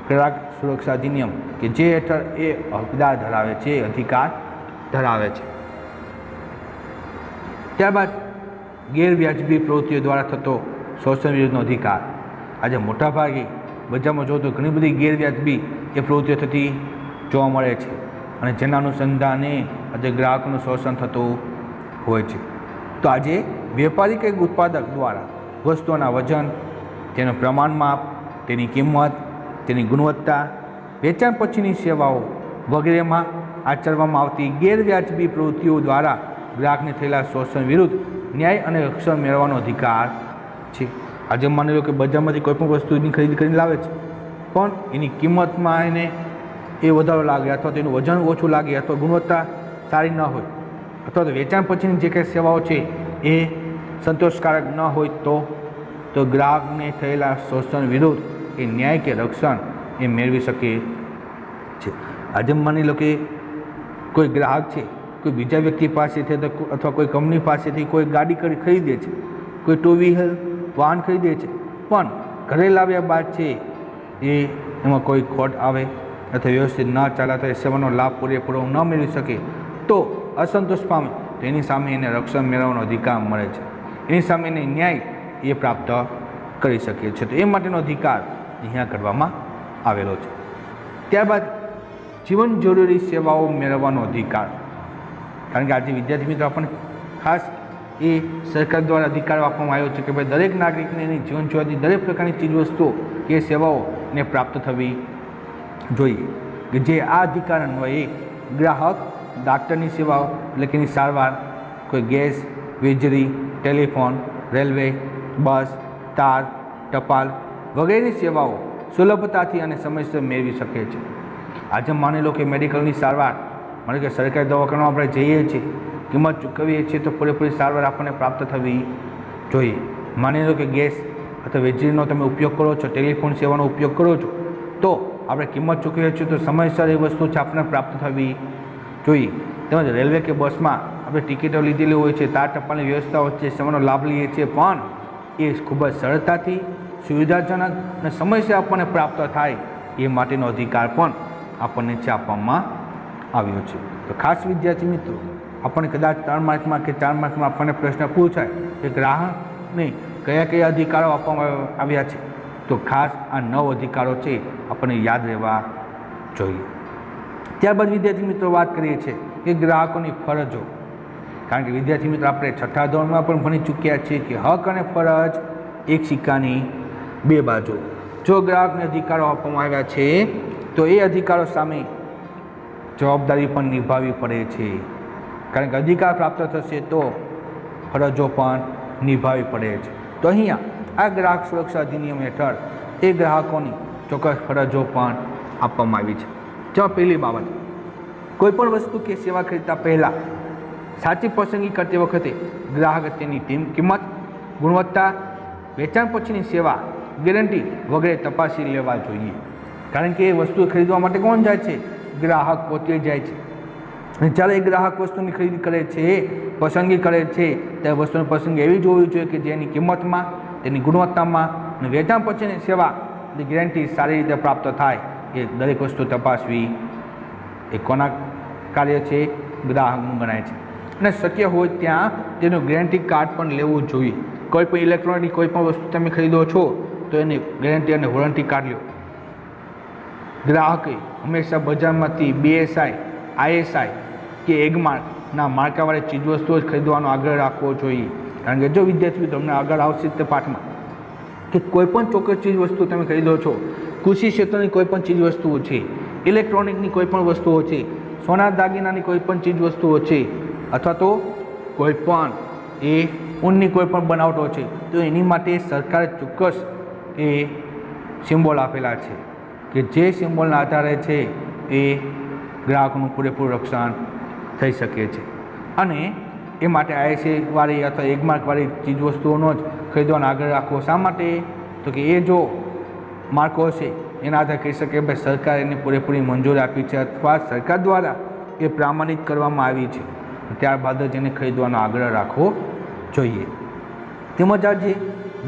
ગ્રાહક સુરક્ષા અધિનિયમ કે જે હેઠળ એ હકદાર ધરાવે છે, અધિકાર ધરાવે છે. ત્યારબાદ ગેરવ્યાજબી પ્રવૃત્તિઓ દ્વારા થતો શોષણ વિરુદ્ધનો અધિકાર. આજે મોટાભાગે બજારમાં જો તો ઘણી બધી ગેરવ્યાજબી એ પ્રવૃત્તિઓ થતી જોવા મળે છે અને જેના અનુસંધાને આજે ગ્રાહકનું શોષણ થતું હોય છે. તો આજે વેપારી કે ઉત્પાદક દ્વારા વસ્તુઓના વજન, તેનું પ્રમાણ માપ, તેની કિંમત, તેની ગુણવત્તા, વેચાણ પછીની સેવાઓ વગેરેમાં આચરવામાં આવતી ગેરવ્યાજબી પ્રવૃત્તિઓ દ્વારા ગ્રાહકને થયેલા શોષણ વિરુદ્ધ ન્યાય અને રક્ષણ મેળવવાનો અધિકાર છે. આજે માની લો કે બજારમાંથી કોઈ પણ વસ્તુની ખરીદી કરીને લાવે છે, પણ એની કિંમતમાં એને એ વધારો લાગે, અથવા તો એનું વજન ઓછું લાગે, અથવા ગુણવત્તા સારી ન હોય, અથવા તો વેચાણ પછીની જે કંઈ સેવાઓ છે એ સંતોષકારક ન હોય, તો ગ્રાહકને થયેલા શોષણ વિરુદ્ધ એ ન્યાય કે રક્ષણ એ મેળવી શકે છે. આજે માની લો કે કોઈ ગ્રાહક છે, કોઈ બીજા વ્યક્તિ પાસેથી અથવા કોઈ કંપની પાસેથી કોઈ ગાડી ખરીદે છે, કોઈ ટુ વ્હીલર વાહન ખરીદે છે, પણ ઘરે લાવ્યા બાદ છે એમાં કોઈ ખોટ આવે અથવા વ્યવસ્થિત ન ચાલે અથવા એ સેવાનો લાભ પૂરેપૂરો ન મેળવી શકે તો અસંતોષ પામે, તો એની સામે એને રક્ષણ મેળવવાનો અધિકાર મળે છે. એની સામે એને ન્યાય એ પ્રાપ્ત કરી શકીએ છીએ. તો એ માટેનો અધિકાર અહીંયા કરવામાં આવેલો છે. ત્યારબાદ જીવન જરૂરી સેવાઓ મેળવવાનો અધિકાર. કારણ કે આજે વિદ્યાર્થી મિત્રો આપણને ખાસ એ સરકાર દ્વારા અધિકાર આપવામાં આવ્યો છે કે ભાઈ દરેક નાગરિકને એની જીવન જરૂરિયાતની દરેક પ્રકારની ચીજવસ્તુઓ કે સેવાઓને પ્રાપ્ત થવી જોઈએ. કે જે આ અધિકાર અન્વયે ગ્રાહક ડાક્ટરની સેવાઓ એટલે કે એની સારવાર, કોઈ ગેસ, વીજળી, ટેલિફોન, રેલવે, બસ, તાર, ટપાલ વગેરેની સેવાઓ સુલભતાથી અને સમયસર મેળવી શકે છે. આજે માની લો કે મેડિકલની સારવાર, માની કે સરકારી દવાખાનામાં આપણે જઈએ છીએ, કિંમત ચૂકવીએ છીએ તો પૂરેપૂરી સારવાર આપણને પ્રાપ્ત થવી જોઈએ. માની લો કે ગેસ અથવા વીજળીનો તમે ઉપયોગ કરો છો, ટેલિફોન સેવાનો ઉપયોગ કરો છો, તો આપણે કિંમત ચૂકવીએ છીએ તો સમયસર એ વસ્તુ છે આપણને પ્રાપ્ત થવી જોઈએ. તેમજ રેલવે કે બસમાં આપણે ટિકિટો લીધેલી હોય છે, તાર ટપાલની વ્યવસ્થા હોય છે, સેવાનો લાભ લઈએ છીએ, પણ એ ખૂબ જ સરળતાથી, સુવિધાજનક અને સમયસર આપણને પ્રાપ્ત થાય એ માટેનો અધિકાર પણ આપણને છે આપવામાં આવ્યો છે. તો ખાસ વિદ્યાર્થી મિત્રો, આપણને કદાચ 3 માર્કમાં કે 4 માર્કમાં આપણને પ્રશ્ન પૂછાય કે ગ્રાહકને કયા કયા અધિકારો આપવામાં આવ્યા છે, તો ખાસ આ 9 અધિકારો છે આપણને યાદ રહેવા જોઈએ. ત્યારબાદ વિદ્યાર્થી મિત્રો વાત કરીએ છીએ કે ગ્રાહકોની ફરજો. કારણ કે વિદ્યાર્થી મિત્રો આપણે 6થા ધોરણમાં પણ ભણી ચૂક્યા છીએ કે હક અને ફરજ એક સિક્કાની 2 બાજુ. જો ગ્રાહકને અધિકારો આપવામાં આવ્યા છે તો એ અધિકારો સામે જવાબદારી પણ નિભાવવી પડે છે. કારણ કે અધિકાર પ્રાપ્ત થશે તો ફરજો પણ નિભાવવી પડે છે. તો અહીંયા આ ગ્રાહક સુરક્ષા અધિનિયમ હેઠળ એ ગ્રાહકોની ચોક્કસ ફરજો પણ આપવામાં આવી છે. જેમાં પહેલી બાબત, કોઈપણ વસ્તુ કે સેવા ખરીદતા પહેલાં સાચી પસંદગી કરતી વખતે ગ્રાહક તેની કિંમત, ગુણવત્તા, વેચાણ પછીની સેવા, ગેરંટી વગેરે તપાસી લેવા જોઈએ. કારણ કે એ વસ્તુ ખરીદવા માટે કોણ જાય છે? ગ્રાહક પોતે જાય છે. અને જ્યારે એ ગ્રાહક વસ્તુની ખરીદી કરે છે, પસંદગી કરે છે, ત્યારે વસ્તુની પસંદગી એવી જોવી જોઈએ કે જેની કિંમતમાં, તેની ગુણવત્તામાં અને વેચાણ પછીની સેવા ગેરંટી સારી રીતે પ્રાપ્ત થાય. એ દરેક વસ્તુ તપાસવી એ કોના કાર્ય છે? ગ્રાહકનું ગણાય છે. અને શક્ય હોય ત્યાં તેનું ગેરંટી કાર્ડ પણ લેવું જોઈએ. કોઈ પણ ઇલેક્ટ્રોનિક કોઈ પણ વસ્તુ તમે ખરીદો છો તો એની ગેરંટી અને વોરંટી કાર્ડ લો. ગ્રાહકે હંમેશા બજારમાંથી BSI, ISI કે એગમાર્કના માર્કાવાળી ચીજવસ્તુઓ જ ખરીદવાનો આગ્રહ રાખવો જોઈએ. કારણ કે જો વિદ્યાર્થીઓ તમને આગળ આવશે તે પાઠમાં કે કોઈપણ ચોક્કસ ચીજ વસ્તુ તમે ખરીદો છો, કૃષિ ક્ષેત્રની કોઈપણ ચીજ વસ્તુઓ છે, ઇલેક્ટ્રોનિકની કોઈપણ વસ્તુઓ છે, સોના દાગીનાની કોઈપણ ચીજ વસ્તુઓ છે, અથવા તો કોઈપણ એ ઊનની કોઈપણ બનાવટો છે, તો એની માટે સરકારે ચોક્કસ એ સિમ્બોલ આપેલા છે કે જે સિમ્બોલના આધારે છે એ ગ્રાહકનું પૂરેપૂરું રક્ષણ થઈ શકે છે. અને એ માટે ISI વાળી અથવા એગમાર્કવાળી ચીજવસ્તુઓનો જ ખરીદવાનો આગ્રહ રાખવો. શા માટે? તો કે એ જો માર્કો હશે એના આધારે કહી શકે ભાઈ સરકારે એને પૂરેપૂરી મંજૂરી આપી છે અથવા સરકાર દ્વારા એ પ્રમાણિત કરવામાં આવી છે, ત્યારબાદ જ એને ખરીદવાનો આગ્રહ રાખવો જોઈએ. તેમજ આજે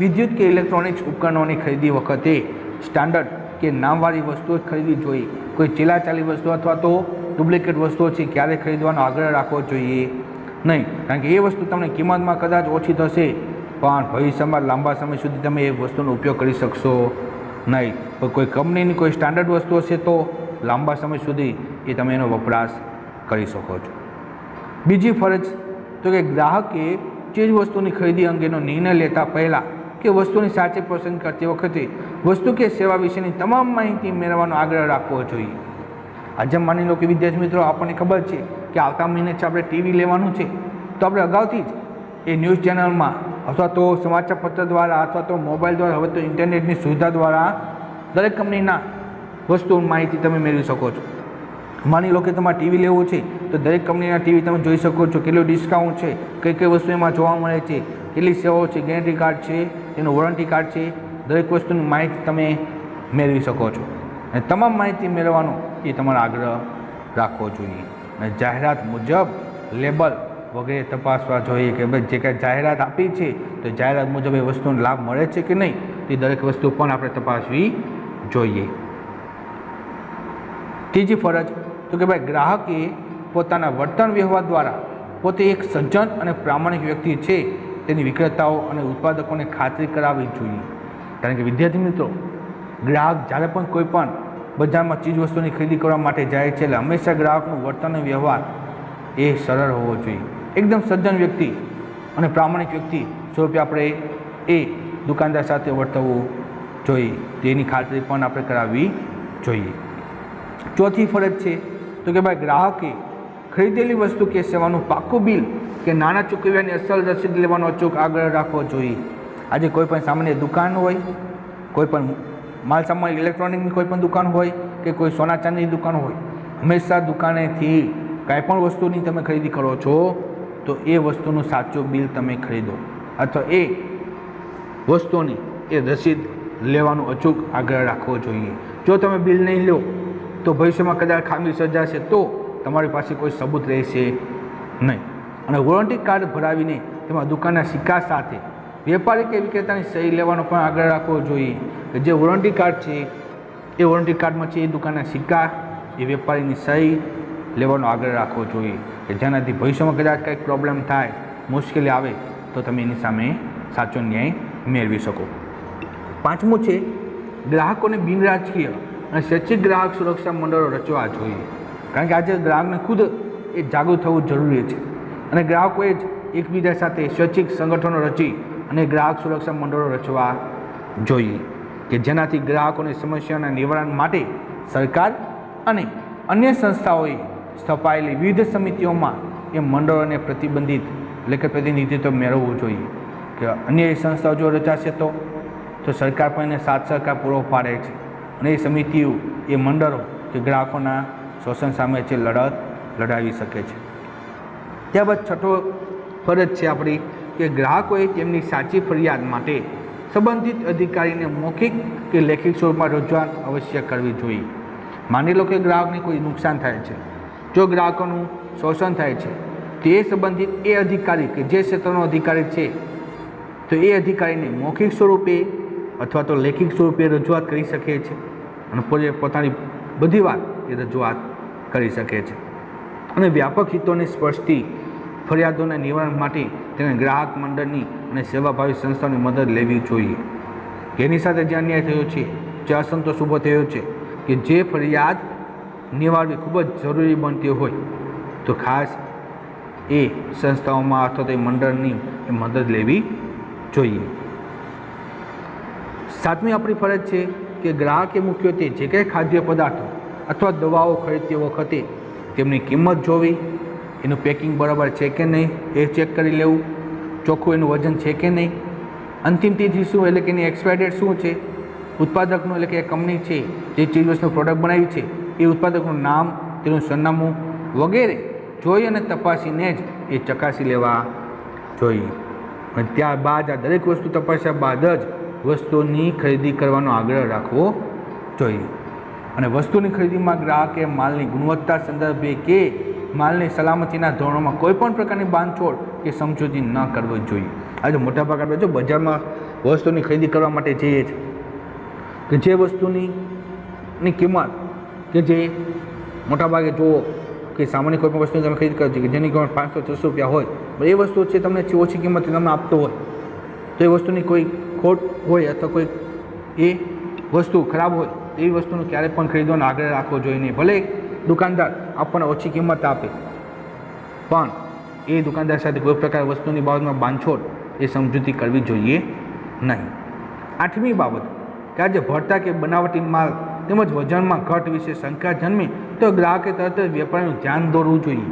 વિદ્યુત કે ઇલેક્ટ્રોનિક્સ ઉપકરણોની ખરીદી વખતે સ્ટાન્ડર્ડ કે નામવાળી વસ્તુઓ જ ખરીદવી જોઈએ. કોઈ ચીલાચાલી વસ્તુ અથવા તો ડુપ્લિકેટ વસ્તુઓ છે ક્યારે ખરીદવાનો આગ્રહ રાખવો જોઈએ નહીં. કારણ કે એ વસ્તુ તમને કિંમતમાં કદાચ ઓછી થશે, પણ ભવિષ્યમાં લાંબા સમય સુધી તમે એ વસ્તુનો ઉપયોગ કરી શકશો નહીં. પણ કોઈ કંપનીની કોઈ સ્ટાન્ડર્ડ વસ્તુ હશે તો લાંબા સમય સુધી એ તમે એનો વપરાશ કરી શકો છો. બીજી ફરજ તો કે ગ્રાહકે ચીજ વસ્તુની ખરીદી અંગેનો નિર્ણય લેતા પહેલાં કે વસ્તુની સાચી પસંદ કરતી વખતે વસ્તુ કે સેવા વિશેની તમામ માહિતી મેળવવાનો આગ્રહ રાખવો જોઈએ. આજે માની લો કે વિદ્યાર્થી મિત્રો આપણને ખબર છે કે આવતા મહિને જ આપણે ટીવી લેવાનું છે, તો આપણે અગાઉથી જ એ ન્યૂઝ ચેનલમાં અથવા તો સમાચાર પત્ર દ્વારા અથવા તો મોબાઈલ દ્વારા, હવે તો ઇન્ટરનેટની સુવિધા દ્વારા દરેક કંપનીના વસ્તુ માહિતી તમે મેળવી શકો છો. માની લો કે તમારે ટીવી લેવું છે તો દરેક કંપનીના ટીવી તમે જોઈ શકો છો, કેટલું ડિસ્કાઉન્ટ છે, કઈ કઈ વસ્તુ એમાં જોવા મળે છે, કેટલી સેવાઓ છે, ગેરંટી કાર્ડ છે, તેનું વોરંટી કાર્ડ છે, દરેક વસ્તુની માહિતી તમે મેળવી શકો છો. અને તમામ માહિતી મેળવવાનો એ તમારો આગ્રહ રાખવો જોઈએ. અને જાહેરાત મુજબ લેબલ વગેરે તપાસવા જોઈએ કે ભાઈ જે કાંઈ જાહેરાત આપી છે તો જાહેરાત મુજબ એ વસ્તુનો લાભ મળે છે કે નહીં, તે દરેક વસ્તુ પણ આપણે તપાસવી જોઈએ. ત્રીજી ફરજ તો કે ભાઈ ગ્રાહકે પોતાના વર્તન વ્યવહાર દ્વારા પોતે એક સજ્જન અને પ્રામાણિક વ્યક્તિ છે તેની વિક્રેતાઓ અને ઉત્પાદકોને ખાતરી કરાવવી જોઈએ. કારણ કે વિદ્યાર્થી મિત્રો, ગ્રાહક જ્યારે પણ કોઈ પણ બજારમાં ચીજ વસ્તુની ખરીદી કરવા માટે જાય છે એટલે હંમેશા ગ્રાહકનું વર્તન અને વ્યવહાર એ સરળ હોવો જોઈએ. એકદમ સજ્જન વ્યક્તિ અને પ્રામાણિક વ્યક્તિ સ્વરૂપે આપણે એ દુકાનદાર સાથે વર્તવું જોઈએ, તેની ખાતરી પણ આપણે કરાવવી જોઈએ. ચોથી ફરજ છે તો કે ભાઈ ગ્રાહકે ખરીદેલી વસ્તુ કે સેવાનું પાકું બિલ કે નાણાં ચૂકવ્યાની અસલ રસીદ લેવાનો અચૂક આગ્રહ રાખવો જોઈએ. આજે કોઈ પણ સામાન્ય દુકાન હોય, કોઈ પણ માલ સામાન ઇલેક્ટ્રોનિકની કોઈ પણ દુકાન હોય કે કોઈ સોના ચાંદીની દુકાન હોય, હંમેશા દુકાનેથી કાંઈ પણ વસ્તુની તમે ખરીદી કરો છો તો એ વસ્તુનું સાચું બિલ તમે ખરીદો અથવા એ વસ્તુની એ રસીદ લેવાનો અચૂક આગ્રહ રાખવો જોઈએ. જો તમે બિલ નહીં લો તો ભવિષ્યમાં કદાચ ખામી સર્જાશે તો તમારી પાસે કોઈ સબૂત રહેશે નહીં. અને વોરંટી કાર્ડ ભરાવીને તેમાં દુકાનના સિક્કા સાથે વેપારી કે વિક્રેતાની સહી લેવાનો પણ આગ્રહ રાખવો જોઈએ. કે જે વોરંટી કાર્ડ છે એ વોરંટી કાર્ડમાં છે એ દુકાનના સિક્કા, એ વેપારીની સહી લેવાનો આગ્રહ રાખવો જોઈએ કે જેનાથી ભવિષ્યમાં કદાચ કંઈક પ્રોબ્લેમ થાય, મુશ્કેલી આવે તો તમે એની સામે સાચો ન્યાય મેળવી શકો. પાંચમું છે ગ્રાહકોને બિનરાજકીય અને સ્વૈચ્છિક ગ્રાહક સુરક્ષા મંડળો રચવા જોઈએ. કારણ કે આજે ગ્રાહકને ખુદ એ જાગૃત થવું જરૂરી છે અને ગ્રાહકોએ જ એકબીજા સાથે સ્વૈચ્છિક સંગઠનો રચી અને ગ્રાહક સુરક્ષા મંડળો રચવા જોઈએ કે જેનાથી ગ્રાહકોની સમસ્યાના નિવારણ માટે સરકાર અને અન્ય સંસ્થાઓએ સ્થપાયેલી વિવિધ સમિતિઓમાં એ મંડળોને પ્રતિબંધિત એટલે કે પ્રતિનિધિત્વ મેળવવું જોઈએ. કે અન્ય એ સંસ્થાઓ જો રચાશે તો સરકાર પણ એને સાથ સહકાર પૂરો પાડે છે અને એ સમિતિઓ, એ મંડળો કે ગ્રાહકોના શોષણ સામે છે લડત લડાવી શકે છે. ત્યારબાદ છઠ્ઠો ફરજ છે આપણી કે ગ્રાહકોએ તેમની સાચી ફરિયાદ માટે સંબંધિત અધિકારીને મૌખિક કે લેખિત સ્વરૂપમાં રજૂઆત અવશ્ય કરવી જોઈએ. માની લો કે ગ્રાહકને કોઈ નુકસાન થાય છે, જો ગ્રાહકોનું શોષણ થાય છે તે સંબંધિત એ અધિકારી કે જે ક્ષેત્રનો અધિકારી છે તો એ અધિકારીને મૌખિક સ્વરૂપે અથવા તો લેખિત સ્વરૂપે રજૂઆત કરી શકે છે અને પોતાની બધી વાત એ રજૂઆત કરી શકે છે. અને વ્યાપક હિતોને સ્પર્શતી ફરિયાદોના નિવારણ માટે તેને ગ્રાહક મંડળની અને સેવાભાવી સંસ્થાઓની મદદ લેવી જોઈએ. એની સાથે જે અન્યાય થયો છે, જે અસંતોષ ઊભો થયો છે કે જે ફરિયાદ નિવારવી ખૂબ જ જરૂરી બનતી હોય તો ખાસ એ સંસ્થાઓમાં અથવા તો એ મંડળની એ મદદ લેવી જોઈએ. સાતમી આપણી ફરજ છે કે ગ્રાહકે મુખ્યત્વે જે કંઈ ખાદ્ય પદાર્થો અથવા દવાઓ ખરીદતી વખતે તેમની કિંમત જોવી, એનું પેકિંગ બરાબર છે કે નહીં એ ચેક કરી લેવું, ચોખ્ખું એનું વજન છે કે નહીં, અંતિમ તિથિ શું એટલે કે એની એક્સપાયર ડેટ શું છે, ઉત્પાદકનું એટલે કે કંપની છે જે ચીજવસ્તુનું પ્રોડક્ટ બનાવી છે એ ઉત્પાદકનું નામ, તેનું સરનામું વગેરે જોઈ અને તપાસીને જ એ ચકાસી લેવા જોઈએ. અને ત્યારબાદ આ દરેક વસ્તુ તપાસ્યા બાદ જ વસ્તુની ખરીદી કરવાનો આગ્રહ રાખવો જોઈએ. અને વસ્તુની ખરીદીમાં ગ્રાહકે માલની ગુણવત્તા સંદર્ભે કે માલની સલામતીના ધોરણોમાં કોઈ પણ પ્રકારની બાંધછોડ કે સમજૂતી ન કરવી જોઈએ. આજે મોટાભાગે આપણે જો બજારમાં વસ્તુની ખરીદી કરવા માટે જઈએ છીએ કે જે વસ્તુની કિંમત કે જે મોટાભાગે જુઓ કે સામાન્ય કોઈ પણ વસ્તુની તમે ખરીદ કરો છો કે જેની કિંમત 500-600 રૂપિયા હોય, એ વસ્તુ છે તમને ઓછી કિંમતે તમને આપતો હોય તો એ વસ્તુની કોઈ ખોટ હોય અથવા કોઈ એ વસ્તુ ખરાબ હોય તો એ વસ્તુનો ક્યારેય પણ ખરીદવાનો આગ્રહ રાખવો જોઈએ નહીં. ભલે દુકાનદાર આપણને ઓછી કિંમત આપે પણ એ દુકાનદાર સાથે કોઈ પ્રકાર વસ્તુની બાબતમાં બાંધછોડ એ સમજૂતી કરવી જોઈએ નહીં. આઠમી બાબત કે આજે ભરતા કે બનાવટી માલ તેમજ વજનમાં ઘટ વિશે શંકા જન્મે તો ગ્રાહકે તરત જ વેપારીનું ધ્યાન દોરવું જોઈએ.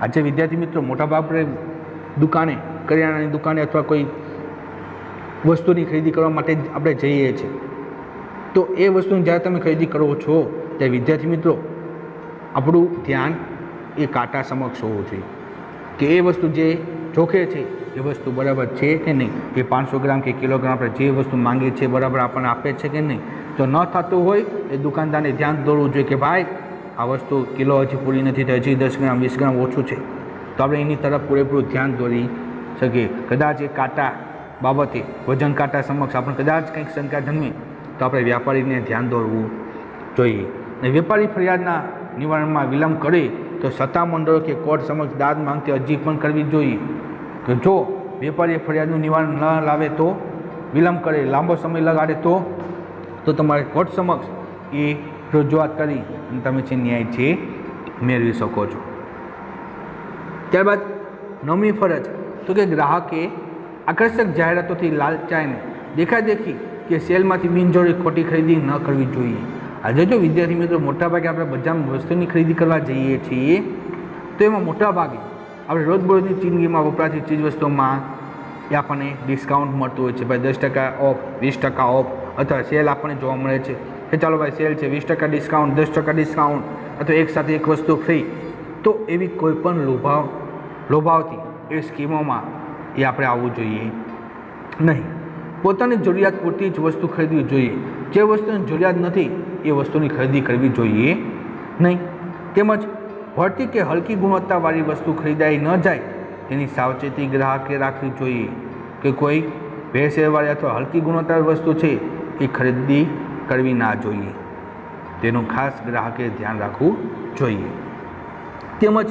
આજે વિદ્યાર્થી મિત્રો મોટાભાગે દુકાને, કરિયાણાની દુકાને અથવા કોઈ વસ્તુની ખરીદી કરવા માટે આપણે જઈએ છીએ. તો એ વસ્તુની જ્યારે તમે ખરીદી કરો છો ત્યારે વિદ્યાર્થી મિત્રો આપણું ધ્યાન એ કાંટા સમક્ષ હોવું જોઈએ કે એ વસ્તુ જે જોખે છે એ વસ્તુ બરાબર છે કે નહીં, એ 500 ગ્રામ કે કિલોગ્રામ આપણે જે વસ્તુ માંગીએ છીએ બરાબર આપણને આપે છે કે નહીં. જો ન થતું હોય એ દુકાનદારને ધ્યાન દોરવું જોઈએ કે ભાઈ આ વસ્તુ કિલો હજી પૂરી નથી થઈ, હજી 10 ગ્રામ 20 ગ્રામ ઓછું છે. તો આપણે એની તરફ પૂરેપૂરું ધ્યાન દોરી શકીએ. કદાચ એ કાંટા બાબતે વજન કાંટા સમક્ષ આપણે કદાચ કંઈક શંકા જન્મે તો આપણે વ્યાપારીને ધ્યાન દોરવું જોઈએ. અને વેપારી ફરિયાદના નિવારણમાં વિલંબ કરે તો સત્તામંડળો કે કોર્ટ સમક્ષ દાદ માંગતી અરજી પણ કરવી જોઈએ. કે જો વેપારી ફરિયાદનું નિવારણ ન લાવે તો, વિલંબ કરે, લાંબો સમય લગાડે તો તમારે કોર્ટ સમક્ષ એ રજૂઆત કરી અને તમે જે ન્યાય છે મેળવી શકો છો. ત્યારબાદ 9મી ફરજ તો કે ગ્રાહકે આકર્ષક જાહેરાતોથી લાલચાઈને દેખાદેખી કે સેલમાંથી બિનજરૂરી ખોટી ખરીદી ન કરવી જોઈએ. આજે જો વિદ્યાર્થી મિત્રો મોટાભાગે આપણે બજારમાં વસ્તુની ખરીદી કરવા જઈએ છીએ તો એમાં મોટાભાગે આપણે રોજબરોજની જિંદગીમાં વપરાતી ચીજવસ્તુઓમાં એ આપણને ડિસ્કાઉન્ટ મળતું હોય છે. ભાઈ 10% ઓફ, 20% ઓફ અથવા સેલ આપણને જોવા મળે છે કે ચાલો ભાઈ સેલ છે, 20% ડિસ્કાઉન્ટ, 10% ડિસ્કાઉન્ટ અથવા એક સાથે એક વસ્તુ ફ્રી. તો એવી કોઈ પણ લોભાવતી એ સ્કીમોમાં એ આપણે આવવું જોઈએ નહીં. પોતાની જરૂરિયાત પૂરતી જ વસ્તુ ખરીદવી જોઈએ. જે વસ્તુની જરૂરિયાત નથી એ વસ્તુની ખરીદી કરવી જોઈએ નહીં. તેમજ ભરતી કે હલકી ગુણવત્તાવાળી વસ્તુ ખરીદાઈ ન જાય તેની સાવચેતી ગ્રાહકે રાખવી જોઈએ કે કોઈ ભેળસેળવાળી અથવા હલકી ગુણવત્તાવાળી વસ્તુ છે એ ખરીદી કરવી ના જોઈએ. તેનું ખાસ ગ્રાહકે ધ્યાન રાખવું જોઈએ. તેમજ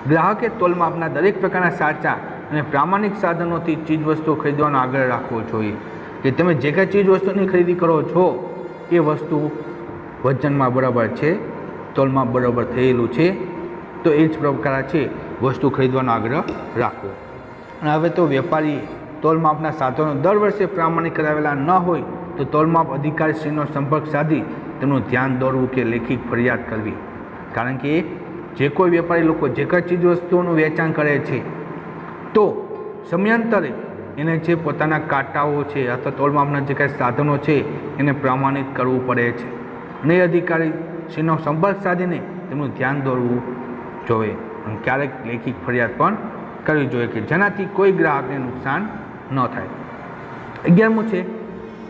ગ્રાહકે તોલમાપના દરેક પ્રકારના સાચા અને પ્રામાણિક સાધનોથી ચીજવસ્તુઓ ખરીદવાનો આગ્રહ રાખવો જોઈએ. કે તમે જે કાંઈ ચીજવસ્તુની ખરીદી કરો છો એ વસ્તુ વજનમાં બરાબર છે, તોલમાપ બરાબર થયેલું છે, તો એ જ પ્રકાર છે વસ્તુ ખરીદવાનો આગ્રહ રાખવો. અને હવે તો વેપારી તોલમાપના સાધનો દર વર્ષે પ્રમાણિત કરાવેલા ન હોય તો તોલમાપ અધિકારીશ્રીનો સંપર્ક સાધી તેમનું ધ્યાન દોરવું કે લેખિત ફરિયાદ કરવી. કારણ કે જે કોઈ વેપારી લોકો જે કાંઈ ચીજવસ્તુઓનું વેચાણ કરે છે તો સમયાંતરે એને જે પોતાના કાંટાઓ છે અથવા તોલમાપના જે કાંઈ સાધનો છે એને પ્રમાણિત કરવું પડે છે. અને એ અધિકારીશ્રીનો સંપર્ક સાધીને તેમનું ધ્યાન દોરવું જોઈએ અને ક્યારેક લેખિત ફરિયાદ પણ કરવી જોઈએ કે જેનાથી કોઈ ગ્રાહકને નુકસાન ન થાય. 11મું છે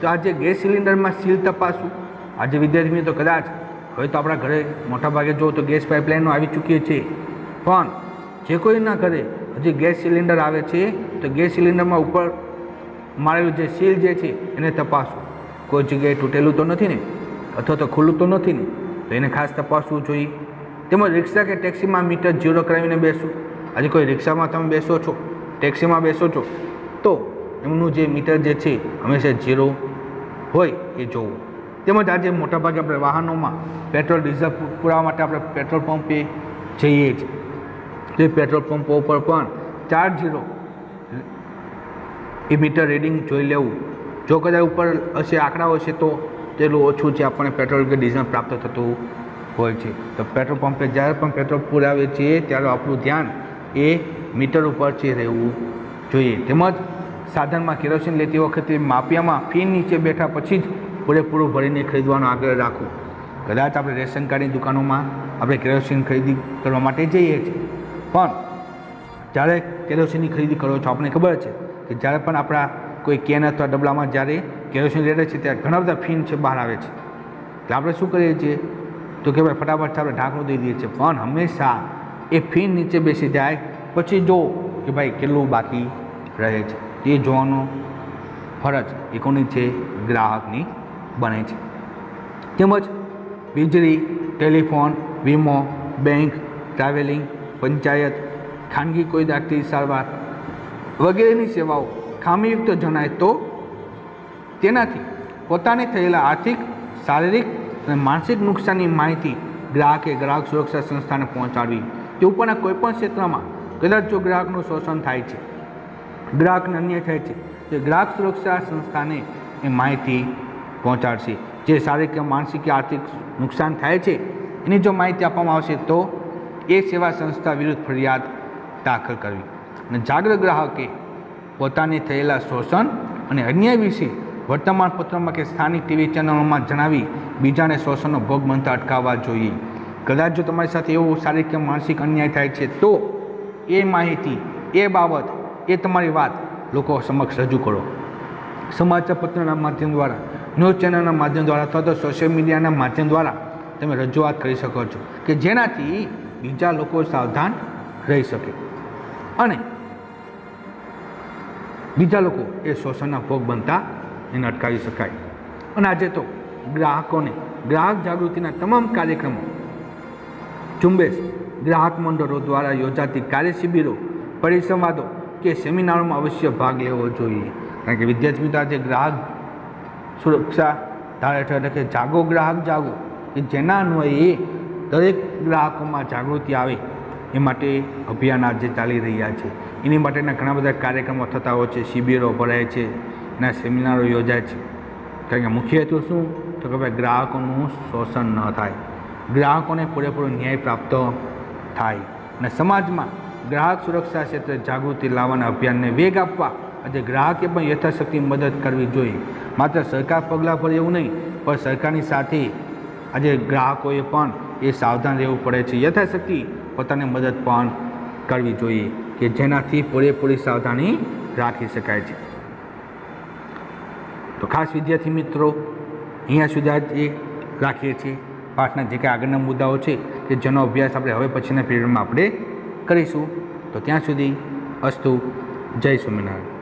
તો આજે ગેસ સિલિન્ડરમાં સીલ તપાસવું. આજે વિદ્યાર્થી મિત્રો કદાચ હવે તો આપણા ઘરે મોટાભાગે જો તો ગેસ પાઇપલાઇનો આવી ચૂકીએ છે, પણ જે કોઈના ઘરે હજી ગેસ સિલિન્ડર આવે છે તો ગેસ સિલિન્ડરમાં ઉપર મારેલું જે સીલ જે છે એને તપાસવું. કોઈ જગ્યાએ તૂટેલું તો નથી ને અથવા તો ખુલ્લું તો નથી ને, તો એને ખાસ તપાસવું જોઈએ. તેમજ રિક્ષા કે ટેક્સીમાં મીટર ઝીરો કરાવીને બેસવું. આજે કોઈ રિક્ષામાં તમે બેસો છો, ટેક્સીમાં બેસો છો તો એમનું જે મીટર જે છે હંમેશા ઝીરો હોય એ જોવું. તેમજ આજે મોટાભાગે આપણે વાહનોમાં પેટ્રોલ ડીઝલ પુરાવા માટે આપણે પેટ્રોલ પંપે જઈએ છીએ. તે પેટ્રોલ પંપો ઉપર પણ 4 એ મીટર રીડિંગ જોઈ લેવું. જો કદાચ ઉપર હશે આંકડાઓ હશે તો તેટલું ઓછું છે આપણને પેટ્રોલ કે ડીઝલ પ્રાપ્ત થતું હોય છે. તો પેટ્રોલ પંપે જ્યારે પણ પેટ્રોલ પુરાવીએ છીએ ત્યારે આપણું ધ્યાન એ મીટર ઉપર છે રહેવું જોઈએ. તેમજ સાધનમાં કેરોસીન લેતી વખતે માપિયામાં ફી નીચે બેઠા પછી જ પૂરેપૂરું ભરીને ખરીદવાનો આગ્રહ રાખવો. કદાચ આપણે રેશન કાર્ડની દુકાનોમાં આપણે કેરોસીન ખરીદી કરવા માટે જઈએ છીએ, પણ જ્યારે કેરોસીનની ખરીદી કરો છો આપણને ખબર છે કે જ્યારે પણ આપણા કોઈ કેન અથવા ડબલામાં જ્યારે કેરોસીન રેડે છે ત્યારે ઘણા બધા ફીન છે બહાર આવે છે. એટલે આપણે શું કરીએ છીએ તો કે ભાઈ ફટાફટ આપણે ઢાંકણું દઈ દઈએ છીએ, પણ હંમેશા એ ફીન નીચે બેસી જાય પછી જો કે ભાઈ કેટલું બાકી રહે છે તે જોવાનો ફરજ એ કોની છે? ગ્રાહકની બને છે. તેમજ વીજળી, ટેલિફોન, વીમો, બેંક, ટ્રાવેલિંગ, પંચાયત, ખાનગી કોઈ દાખલી સારવાર વગેરેની સેવાઓ ખામીયુક્ત જણાય તો તેનાથી પોતાને થયેલા આર્થિક, શારીરિક અને માનસિક નુકસાનની માહિતી ગ્રાહકે ગ્રાહક સુરક્ષા સંસ્થાને પહોંચાડવી. તે ઉપરના કોઈપણ ક્ષેત્રમાં કદાચ જો ગ્રાહકનું શોષણ થાય છે, ગ્રાહકને અન્યાય થાય છે, તે ગ્રાહક સુરક્ષા સંસ્થાને એ માહિતી પહોંચાડશે. જે શારીરિક કે માનસિક કે આર્થિક નુકસાન થાય છે એની જો માહિતી આપવામાં આવશે તો એ સેવા સંસ્થા વિરુદ્ધ ફરિયાદ દાખલ કરવી. અને જાગૃત ગ્રાહકે પોતાને થયેલા શોષણ અને અન્યાય વિશે વર્તમાનપત્રોમાં કે સ્થાનિક ટીવી ચેનલોમાં જણાવી બીજાને શોષણનો ભોગ બનતા અટકાવવા જોઈએ. કદાચ જો તમારી સાથે એવો શારીરિક કે માનસિક અન્યાય થાય છે તો એ માહિતી, એ બાબત, એ તમારી વાત લોકો સમક્ષ રજૂ કરો. સમાચાર પત્રના માધ્યમ દ્વારા, ન્યૂઝ ચેનલના માધ્યમ દ્વારા અથવા તો સોશિયલ મીડિયાના માધ્યમ દ્વારા તમે રજૂઆત કરી શકો છો કે જેનાથી બીજા લોકો સાવધાન રહી શકે અને બીજા લોકો એ શોષણના ભોગ બનતા એને અટકાવી શકાય. અને આજે તો ગ્રાહકોને ગ્રાહક જાગૃતિના તમામ કાર્યક્રમો, ઝુંબેશ, ગ્રાહક મંડળો દ્વારા યોજાતી કાર્યશિબિરો, પરિસંવાદો કે સેમિનારોમાં અવશ્ય ભાગ લેવો જોઈએ. કારણ કે વિદ્યાર્થી મિત્રો આજે ગ્રાહક સુરક્ષા ધારા હેઠળ એટલે કે જાગો ગ્રાહક જાગો, કે જેના અન્વયે દરેક ગ્રાહકોમાં જાગૃતિ આવે એ માટે અભિયાન આજે ચાલી રહ્યા છે. એની માટેના ઘણા બધા કાર્યક્રમો થતા હોય છે, શિબિરો ભરાય છે, એના સેમિનારો યોજાય છે. કારણ કે મુખ્ય હેતુ શું? તો કે ભાઈ ગ્રાહકોનું શોષણ ન થાય, ગ્રાહકોને પૂરેપૂરો ન્યાય પ્રાપ્ત થાય અને સમાજમાં ગ્રાહક સુરક્ષા ક્ષેત્રે જાગૃતિ લાવવાના અભિયાનને વેગ આપવા આજે ગ્રાહકે પણ યથાશક્તિ મદદ કરવી જોઈએ. માત્ર સરકાર પગલાં ભરે એવું નહીં, પણ સરકારની સાથે આજે ગ્રાહકોએ પણ એ સાવધાન રહેવું પડે છે. યથાશક્તિ પોતાને મદદ પણ કરવી જોઈએ કે જેનાથી પૂરેપૂરી સાવધાની રાખી શકાય છે. તો ખાસ વિદ્યાર્થી મિત્રો અહીંયા સુધી આજે રાખીએ છીએ. પાઠના જે કંઈ આગળના મુદ્દાઓ છે કે જેનો અભ્યાસ આપણે હવે પછીના પીરિયડમાં આપણે કરીશું. તો ત્યાં સુધી અસ્તુ. જય સ્વામિનારાયણ.